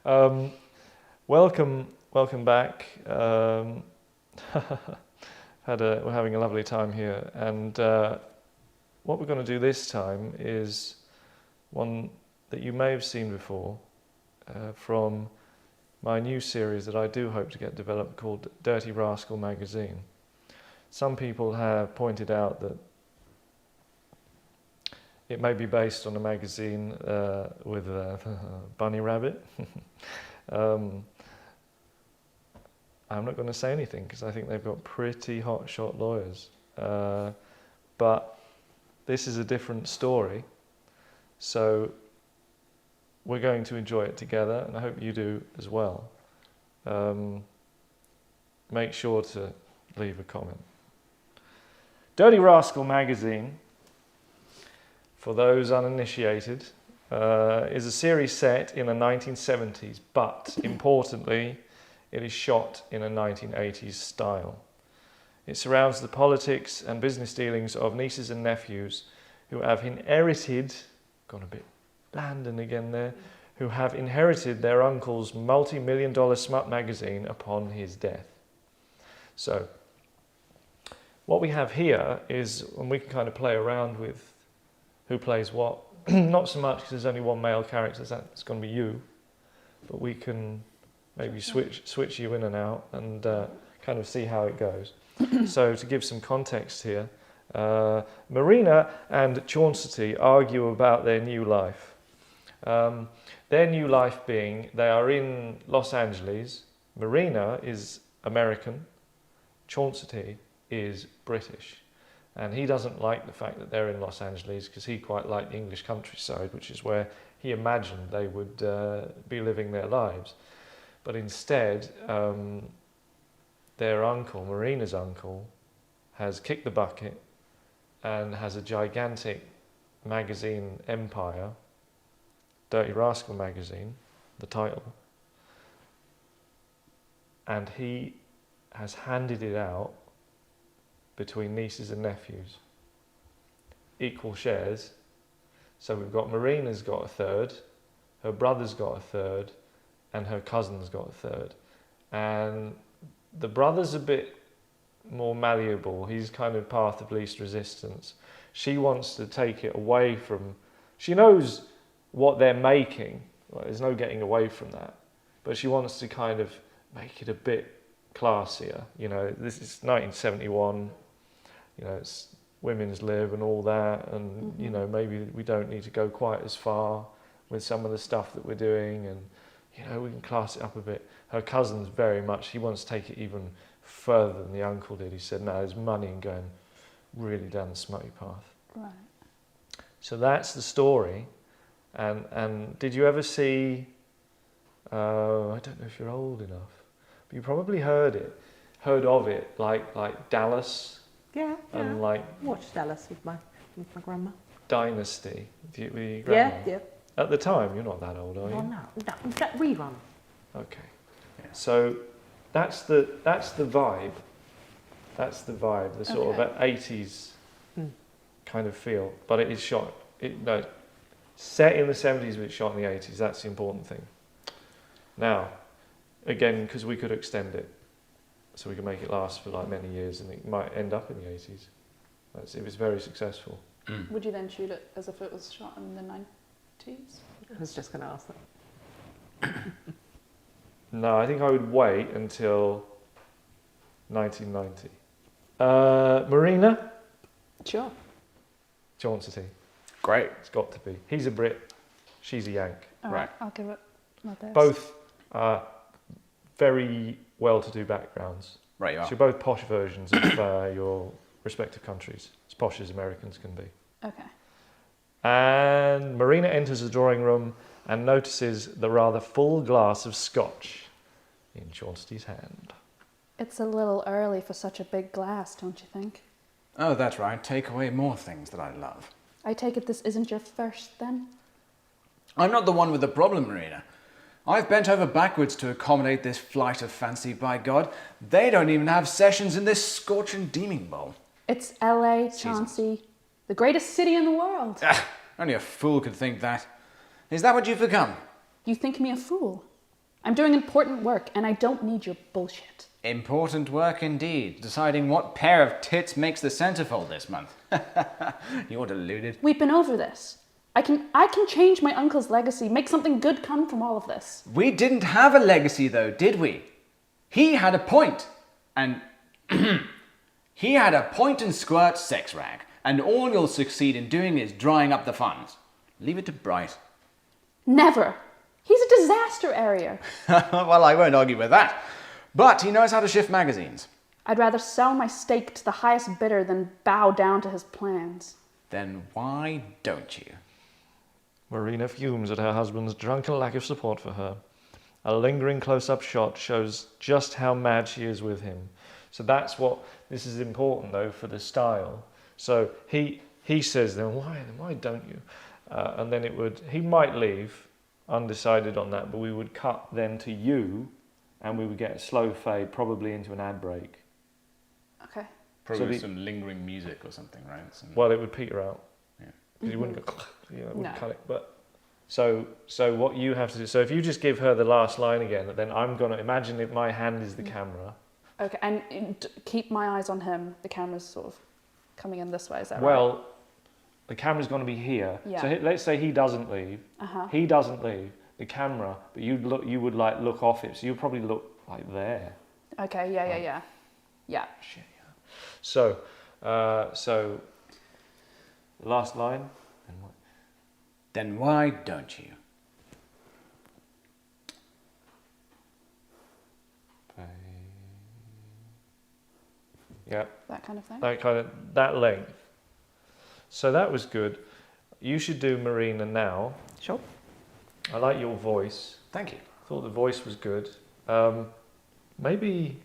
Welcome back. We're having a lovely time here, and what we're going to do this time is one that you may have seen before from my new series that I do hope to get developed called Dirty Rascal Magazine. Some people have pointed out that it may be based on a magazine with a bunny rabbit. I'm not going to say anything because I think they've got pretty hotshot lawyers. But this is a different story. So we're going to enjoy it together, and I hope you do as well. Make sure to leave a comment. Dirty Rascal Magazine, for those uninitiated, is a series set in the 1970s, but importantly, it is shot in a 1980s style. It surrounds the politics and business dealings of nieces and nephews who have inherited, gone a bit Landon again there, who have inherited their uncle's multi-million-dollar smut magazine upon his death. So, what we have here is, and we can kind of play around with who plays what. Not so much because there's only one male character, that's going to be you, but we can maybe switch you in and out and kind of see how it goes. So to give some context here, Marina and Chauncey argue about their new life. Their new life being, they are in Los Angeles. Marina is American, Chauncey is British. And he doesn't like the fact that they're in Los Angeles because he quite liked the English countryside, which is where he imagined they would be living their lives. But instead, their uncle, Marina's uncle, has kicked the bucket and has a gigantic magazine empire, Dirty Rascal Magazine, the title, and he has handed it out between nieces and nephews, equal shares. So we've got Marina's got a third, her brother's got a third, and her cousin's got a third. And the brother's a bit more malleable. He's kind of path of least resistance. She wants to take it away from, she knows what they're making. Well, there's no getting away from that. But she wants to kind of make it a bit classier. You know, this is 1971. You know, it's women's lib and all that, and you know, maybe we don't need to go quite as far with some of the stuff that we're doing, and you know, we can class it up a bit. Her cousin's very much, he wants to take it even further than the uncle did. He said, no, there's money in going really down the smutty path. Right. So that's the story. And did you ever see, I don't know if you're old enough, but you probably heard of it, like Dallas. Yeah. And like watched Dallas with my grandma. Dynasty with your grandma. Yeah. At the time, you're not that old, are you? Oh no, rerun. Okay. Yeah. So that's the vibe. That's the vibe. The sort of 80s kind of feel. But it is shot. Set in the 70s, but it's shot in the 80s. That's the important thing. Now, again, because we could extend it. So we can make it last for like many years, and it might end up in the 80s. It was very successful. Would you then shoot it as if it was shot in the 90s? I was just going to ask that. No, I think I would wait until 1990. Marina? Sure. Chauncey. Great. It's got to be. He's a Brit, she's a Yank. All right, I'll give it my best. Both very well-to-do backgrounds. Right, you are. So you're both posh versions of your respective countries, as posh as Americans can be. Okay. And Marina enters the drawing room and notices the rather full glass of scotch in Chauncey's hand. It's a little early for such a big glass, don't you think? Oh, that's right. Take away more things that I love. I take it this isn't your first, then? I'm not the one with the problem, Marina. I've bent over backwards to accommodate this flight of fancy, by God. They don't even have sessions in this scorching deeming bowl. It's LA, Chauncey. The greatest city in the world. Only a fool could think that. Is that what you've become? You think me a fool? I'm doing important work, and I don't need your bullshit. Important work indeed, deciding what pair of tits makes the centerfold this month. You're deluded. We've been over this. I can change my uncle's legacy, make something good come from all of this. We didn't have a legacy though, did we? He had a point, and he had a point and squirt sex rag, and all you'll succeed in doing is drying up the funds. Leave it to Bryce. Never. He's a disaster area. Well, I won't argue with that. But he knows how to shift magazines. I'd rather sell my stake to the highest bidder than bow down to his plans. Then why don't you? Marina fumes at her husband's drunken lack of support for her. A lingering close-up shot shows just how mad she is with him. So that's what, this is important though for the style. So he says then, why don't you? And then he might leave, undecided on that, but we would cut then to you, and we would get a slow fade, probably into an ad break. Okay. Probably So some lingering music or something, right? Well, it would peter out. Yeah. Because you wouldn't go, it wouldn't No. cut it. But so what you have to do, so if you just give her the last line again, then I'm going to imagine if my hand is the camera. Okay, and keep my eyes on him. The camera's sort of coming in this way, is that right? Well, the camera's going to be here. Yeah. So let's say he doesn't leave. Uh-huh. He doesn't leave. The camera, but you would like look off it. So you'd probably look like there. Okay, yeah. Yeah. Shit, yeah. So last line. And what? Then why don't you? Yeah. That kind of thing. That length. So that was good. You should do Marina now. Sure. I like your voice. Thank you. Thought the voice was good. Maybe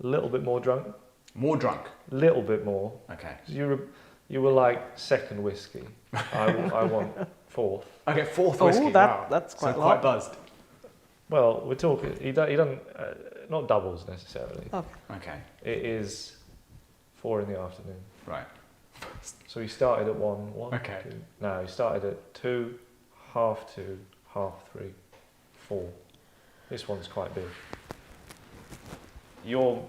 a little bit more drunk. More drunk. Little bit more. Okay. You were like second whiskey. I want fourth. Okay, fourth Oh, whiskey. Wow. that's quite so a lot. quite buzzed. Well, we're talking. He doesn't not doubles necessarily. Okay. Okay. It is 4 in the afternoon. Right. So he started at 1. Okay. 2. No, he started at 2, half 2, half 3, 4. This one's quite big. You're.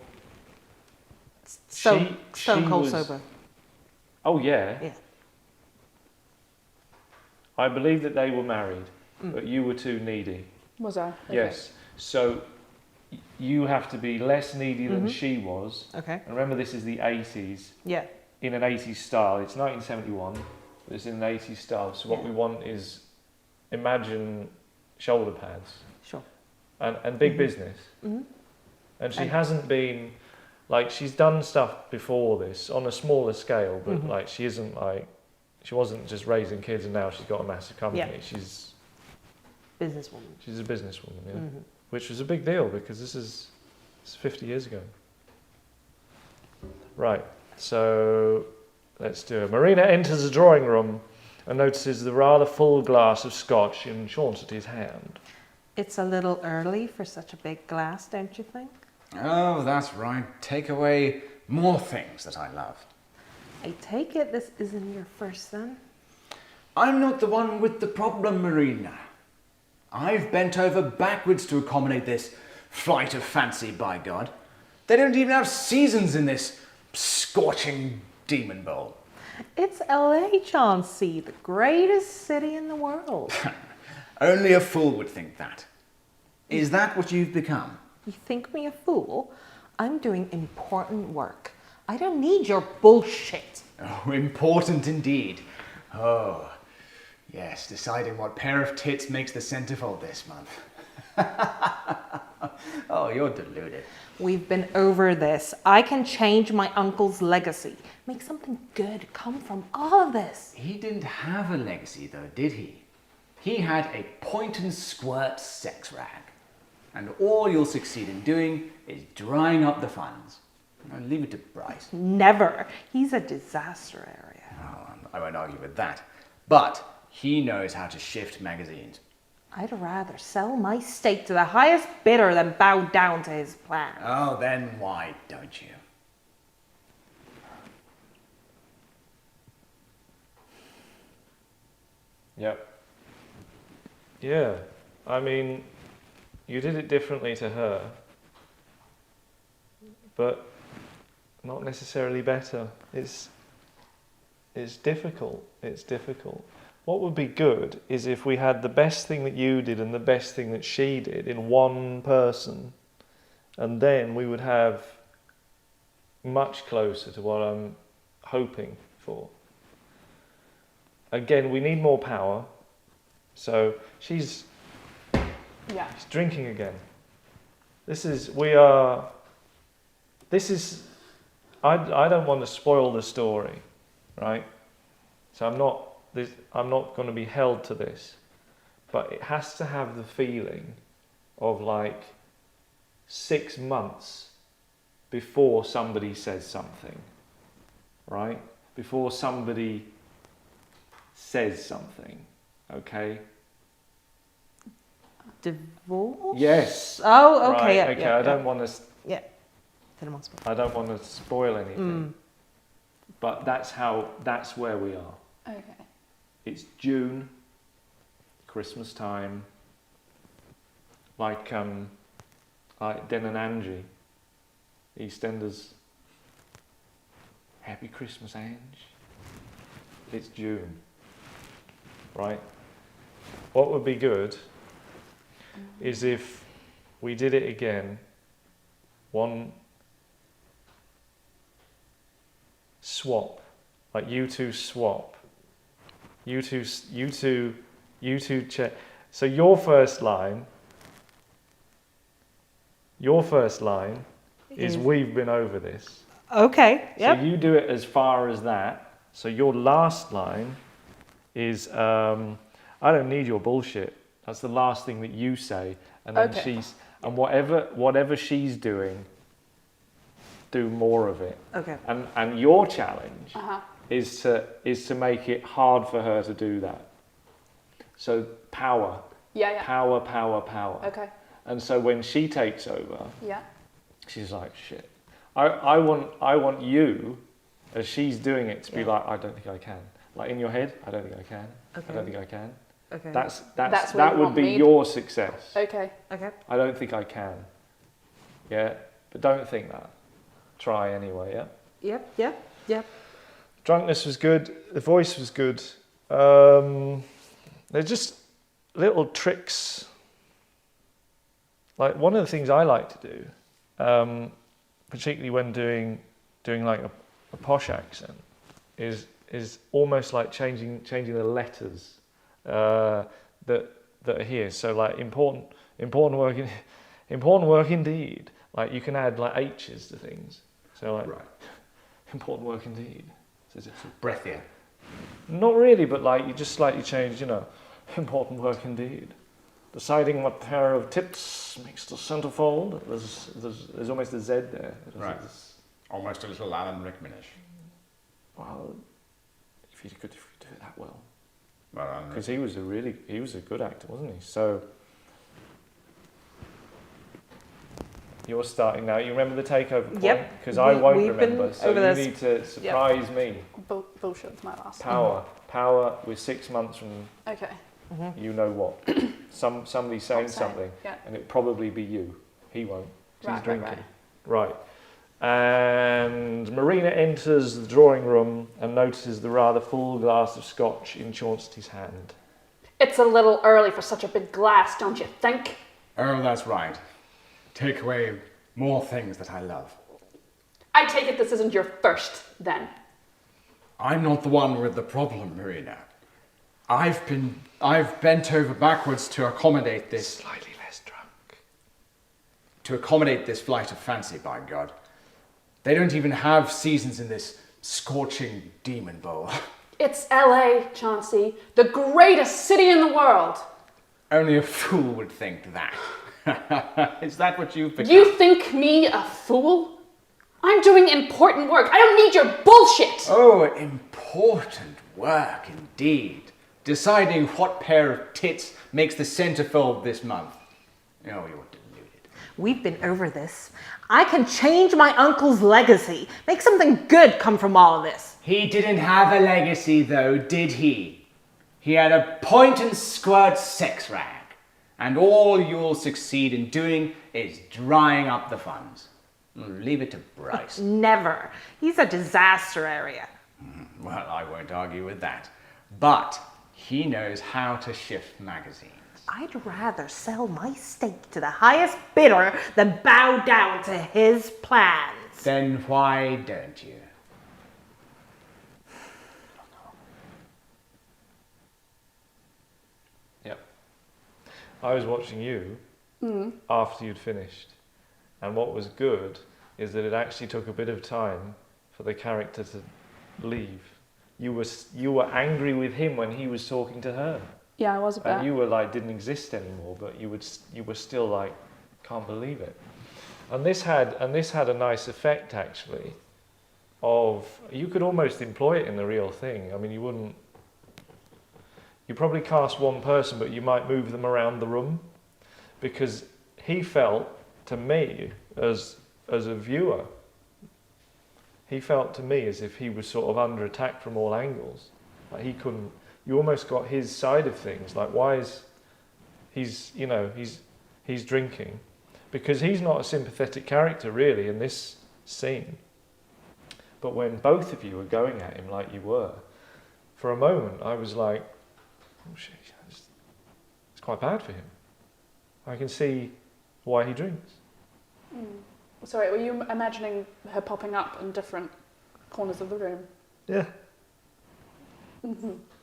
Stone cold was- sober. Oh yeah. Yeah. I believe that they were married, Mm. but you were too needy. Was I? Okay. Yes. So you have to be less needy than Mhm. she was. Okay. And remember, this is the 80s, Yeah. in an 80s style. It's 1971, but it's in an 80s style. So what Yeah. we want is, imagine shoulder pads Sure. and big Mhm. business. Mhm. And she And- hasn't been, like, she's done stuff before this on a smaller scale, but Mhm. like she wasn't just raising kids and now she's got a massive company. Yeah. She's Businesswoman. a businesswoman, yeah. Mhm. Which was a big deal because it's 50 years ago. Right, so let's do it. Marina enters the drawing room and notices the rather full glass of scotch in Chauncy's hand. It's a little early for such a big glass, don't you think? Oh, that's right. Take away more things that I love. I take it this isn't your first then? I'm not the one with the problem, Marina. I've bent over backwards to accommodate this flight of fancy, by God. They don't even have seasons in this scorching demon bowl. It's LA, Chauncey, the greatest city in the world. Only a fool would think that. Is that what you've become? You think me a fool? I'm doing important work. I don't need your bullshit. Oh, important indeed. Oh, yes, deciding what pair of tits makes the centerfold this month. Oh, you're deluded. We've been over this. I can change my uncle's legacy. Make something good come from all of this. He didn't have a legacy, though, did he? He had a point and squirt sex rag. And all you'll succeed in doing is drying up the funds. Now, leave it to Bryce. Never. He's a disaster area. Oh, I won't argue with that. But he knows how to shift magazines. I'd rather sell my stake to the highest bidder than bow down to his plan. Oh, then why don't you? Yep. Yeah, I mean, You did it differently to her, but not necessarily better. It's difficult. It's difficult. What would be good is if we had the best thing that you did and the best thing that she did in one person, and then we would have much closer to what I'm hoping for. Again, we need more power. So she's drinking again. I don't want to spoil the story, right? So I'm not going to be held to this, but it has to have the feeling of like 6 months before somebody says something, right? Before somebody says something, okay? Divorce? Yes. Oh, okay. Right, Yeah, I don't want to. Yeah. Didn't want to spoil. I don't want to spoil anything. But that's where we are. Okay. It's June, Christmas time. Like Den and Angie, EastEnders. Happy Christmas, Ange. It's June, right? What would be good is if we did it again. One swap, like you two swap. You two check. So your first line is we've been over this. Okay. Yep. So you do it as far as that. So your last line is I don't need your bullshit. That's the last thing that you say, and then whatever she's doing, do more of it. Okay. And your challenge is to make it hard for her to do that. So power. Yeah. Power. Okay. And so when she takes over, Yeah. she's like, shit. I want you, as she's doing it, to be like, I don't think I can. Like in your head, I don't think I can. Okay. I don't think I can. Okay. That would be your success. Okay. Okay. I don't think I can. Yeah, but don't think that. Try anyway. Yeah. Yep. Drunkenness was good. The voice was good. They're just little tricks. Like one of the things I like to do, particularly when doing like a posh accent, is almost like changing the letters that are here. So like important work indeed. Like you can add like H's to things. So like important work indeed. So it's breathier. Not really, but like you just slightly change, important work indeed. Deciding what pair of tits makes the centerfold. There's almost a Z there. Right. Almost a little Alan Rickmanish. Well, if you do it that well. Well, because he was a good actor, wasn't he? So you're starting now. You remember the takeover point? Yep. Because I won't we've been remember. So over you this. need to surprise me. Bullshit's my last. Power. We're 6 months from. Okay. You know what? Somebody saying I'll say, something, yeah. and it'll probably be you. He won't. He's drinking. Right. And Marina enters the drawing room and notices the rather full glass of scotch in Chauncity's hand. It's a little early for such a big glass, don't you think? Oh, that's right. Take away more things that I love. I take it this isn't your first, then. I'm not the one with the problem, Marina. I've bent over backwards to accommodate this. Slightly less drunk. To accommodate this flight of fancy, by God. They don't even have seasons in this scorching demon bowl. It's LA, Chauncey, the greatest city in the world. Only a fool would think that. Is that what you've become? You think me a fool? I'm doing important work. I don't need your bullshit. Oh, important work indeed. Deciding what pair of tits makes the centerfold this month. Oh, you're deluded. We've been over this. I can change my uncle's legacy. Make something good come from all of this. He didn't have a legacy though, did he? He had a point and squirt sex rag. And all you'll succeed in doing is drying up the funds. Leave it to Bryce. Never. He's a disaster area. Well, I won't argue with that. But he knows how to shift magazines. I'd rather sell my stake to the highest bidder than bow down to his plans. Then why don't you? Yep. I was watching you after you'd finished, and what was good is that it actually took a bit of time for the character to leave. You were angry with him when he was talking to her, Yeah, I was a bit. and you were like didn't exist anymore, but you were still like can't believe it. And this had a nice effect actually. Of you could almost employ it in the real thing. I mean, you probably cast one person, but you might move them around the room, because he felt to me as a viewer, he felt to me as if he was sort of under attack from all angles. Like he couldn't. You almost got his side of things. Like why is he's drinking, because he's not a sympathetic character really in this scene. But when both of you were going at him like you were, for a moment I was like, oh shit, it's quite bad for him. I can see why he drinks. Sorry, were you imagining her popping up in different corners of the room? Yeah.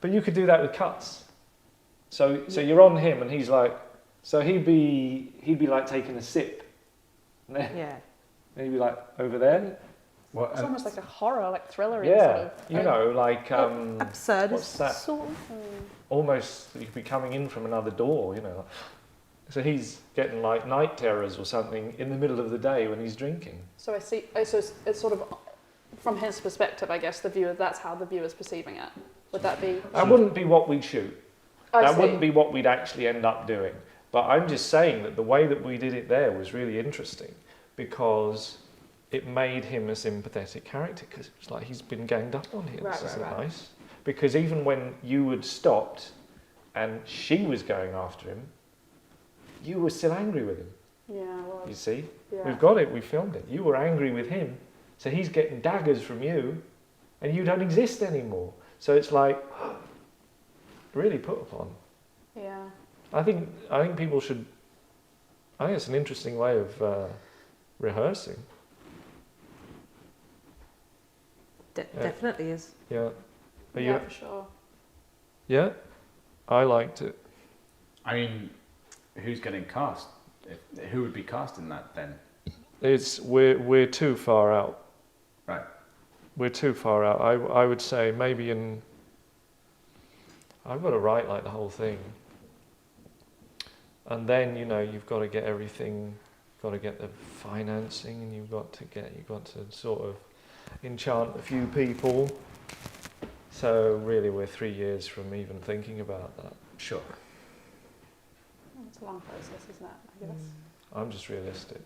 But you could do that with cuts. So you're on him and he's like, so he'd be like taking a sip. And then Yeah. he'd be like over there. What, It's almost like a horror, like thriller. Yeah, Sort of. you know, like Absurd. what's that? Sort of. Almost you could be coming in from another door, you know. So he's getting like night terrors or something in the middle of the day when he's drinking. So I see. Oh, so it's sort of from his perspective, I guess. The viewer. That's how the viewer's perceiving it. Would that be? That wouldn't be what we'd shoot. I That see. wouldn't be what we'd actually end up doing. But I'm just saying that the way that we did it there was really interesting, because it made him a sympathetic character, because it was like he's been ganged up on here. This isn't nice. Because even when you had stopped and she was going after him, you were still angry with him. Yeah. Well, You see? yeah. We've got it, we filmed it. You were angry with him, so he's getting daggers from you, and you don't exist anymore. So it's like, really put upon. Yeah. I think people should, I think it's an interesting way of rehearsing. Definitely is. Yeah. Are Yeah, you? for sure. Yeah? I liked it. I mean, who's getting cast? Who would be cast in that then? We're too far out. Right. We're too far out. I would say maybe I've got to write like the whole thing. And then, you've got to get everything, got to get the financing, and you've got to sort of enchant a few people. So really we're 3 years from even thinking about that. Sure. It's a long process, isn't it? I guess. I'm just realistic.